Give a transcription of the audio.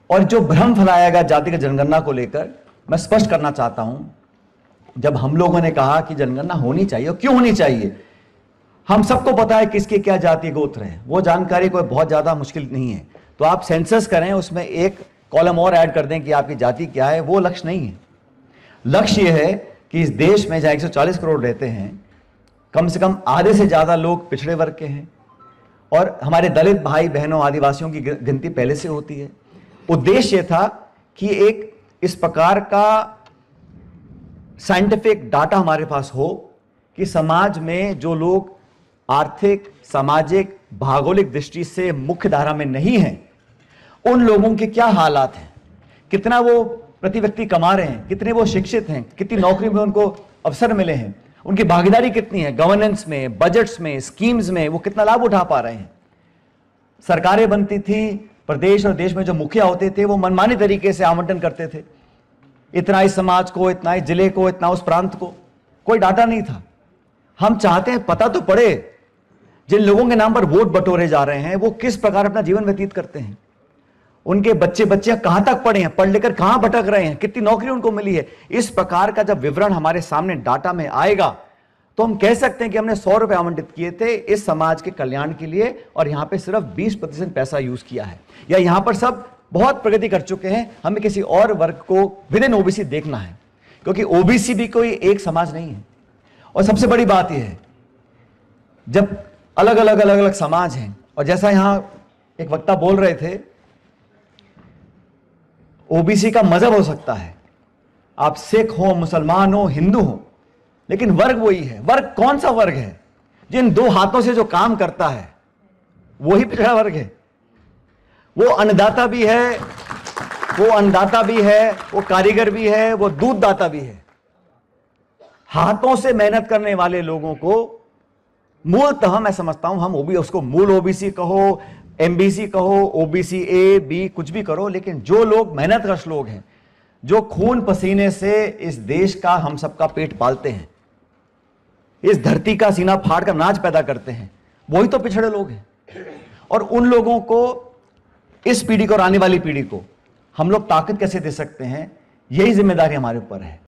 और जो भ्रम फैलाया गया जातिगत जनगणना को लेकर, मैं स्पष्ट करना चाहता हूं, जब हम लोगों ने कहा कि जनगणना होनी चाहिए और क्यों होनी चाहिए, हम सबको पता है किसके क्या जाति गोत्र है, वो जानकारी कोई बहुत ज्यादा मुश्किल नहीं है। तो आप सेंसस करें, उसमें एक कॉलम और ऐड कर दें कि आपकी जाति क्या है, वो लक्ष्य नहीं है। लक्ष्य यह है कि इस देश में जहां 140 करोड़ रहते हैं, कम से कम आधे से ज्यादा लोग पिछड़े वर्ग के हैं और हमारे दलित भाई बहनों आदिवासियों की गिनती पहले से होती है। उद्देश्य था कि एक इस प्रकार का साइंटिफिक डाटा हमारे पास हो कि समाज में जो लोग आर्थिक, सामाजिक, भौगोलिक दृष्टि से मुख्य धारा में नहीं हैं, उन लोगों के क्या हालात हैं, कितना वो प्रति व्यक्ति कमा रहे हैं, कितने वो शिक्षित हैं, कितनी नौकरी में उनको अवसर मिले हैं, उनकी भागीदारी कितनी है गवर्नेंस में, बजट्स में, स्कीम्स में, वो कितना लाभ उठा पा रहे हैं। सरकारें बनती थी, प्रदेश और देश में जो मुखिया होते थे वो मनमानी तरीके से आवंटन करते थे, इतना इस समाज को, इतना इस जिले को, इतना उस प्रांत को, कोई डाटा नहीं था। हम चाहते हैं पता तो पड़े, जिन लोगों के नाम पर वोट बटोरे जा रहे हैं वो किस प्रकार अपना जीवन व्यतीत करते हैं, उनके बच्चे बच्चियां कहां तक पढ़े हैं, पढ़ लेकर कहां भटक रहे हैं, कितनी नौकरी उनको मिली है। इस प्रकार का जब विवरण हमारे सामने डाटा में आएगा तो हम कह सकते हैं कि हमने 100 रुपए आवंटित किए थे इस समाज के कल्याण के लिए और यहां पे सिर्फ 20% पैसा यूज किया है, या यहां पर सब बहुत प्रगति कर चुके हैं, हमें किसी और वर्ग को विद इन ओबीसी देखना है, क्योंकि ओबीसी भी कोई एक समाज नहीं है। और सबसे बड़ी बात यह है, जब अलग अलग समाज हैं, और जैसा यहां एक वक्ता बोल रहे थे, ओबीसी का मजहब हो सकता है, आप सिख हो, मुसलमान हो, हिंदू हो, लेकिन वर्ग वही है। वर्ग कौन सा वर्ग है? जिन दो हाथों से जो काम करता है वही पिछड़ा वर्ग है। वो अन्नदाता भी है, वो कारीगर भी है, वो दूधदाता भी है। हाथों से मेहनत करने वाले लोगों को मूलतः मैं समझता हूं, हम उसको मूल ओबीसी कहो, एमबीसी कहो, ओबीसी ए बी, कुछ भी करो, लेकिन जो लोग मेहनतकश लोग हैं, जो खून पसीने से इस देश का, हम सबका पेट पालते हैं, इस धरती का सीना फाड़ कर नाच पैदा करते हैं, वही तो पिछड़े लोग हैं। और उन लोगों को, इस पीढ़ी को और आने वाली पीढ़ी को हम लोग ताकत कैसे दे सकते हैं, यही जिम्मेदारी हमारे ऊपर है।